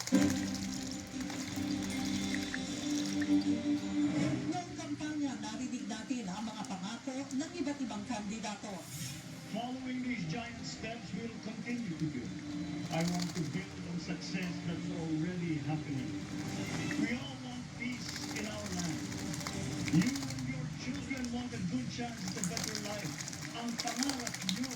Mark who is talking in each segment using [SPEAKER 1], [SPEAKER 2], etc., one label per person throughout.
[SPEAKER 1] Noong kampanya, narinig natin ang mga pangako ng iba't ibang kandidato.
[SPEAKER 2] Following these giant steps, we'll continue to build. I want to build on success that's already happening. We all want peace in our land. You and your children want a good chance at a better life. Ang pangarap nyo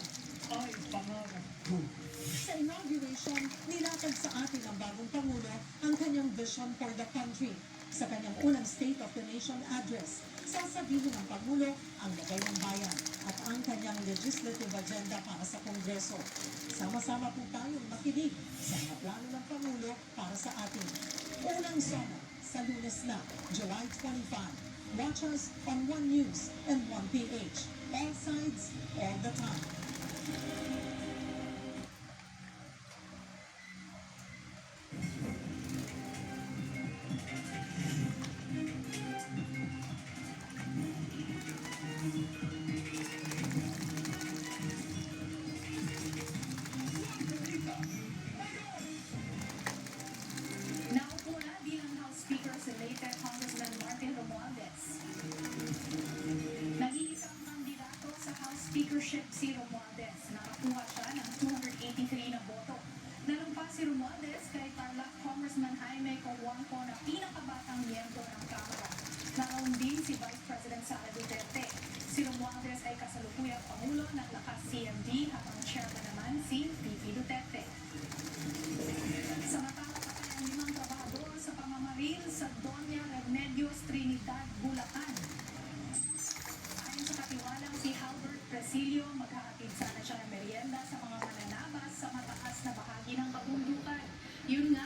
[SPEAKER 2] ay pangarap ko.
[SPEAKER 1] Sa inauguration, nilatag sa atin ang bagong Pangulo ang kanyang vision for the country. Sa kanyang unang State of the Nation address, sasabihin ng Pangulo ang lagay ng bayan at ang kanyang legislative agenda para sa Kongreso. Sama-sama po tayong makinig sa mga plano ng Pangulo para sa atin. Unang soma sa Lunes na, July 25. Watch us on One News and One PH. All sides, all the time.
[SPEAKER 3] Naupo na bilang House Speaker si late Congressman Martin Romualdez. Nag-iisang kandidato sa House Speakership si Romualdez. Nakakuha siya ng 283 na boto. Nalumpas si Romualdez kay Tarlac Congressman Jaime Cojuangco na pinakabatang miyembro ng Kamara. Nakaroon din si Vice President Sara Duterte. Si Romualdez ay kasalukuyang Pangulo ng Lakas CMD habang chairman naman si VP Duterte. Samantala ang 5 trabahador sa pamamaril sa Doña Remedios Trinidad, Bulacan. Ayon sa katiwalang si Halbert Presilio, maghahatid sana siya ng merienda sa mga mananabas sa mataas na bahagi ng kabundukan. Yun nga,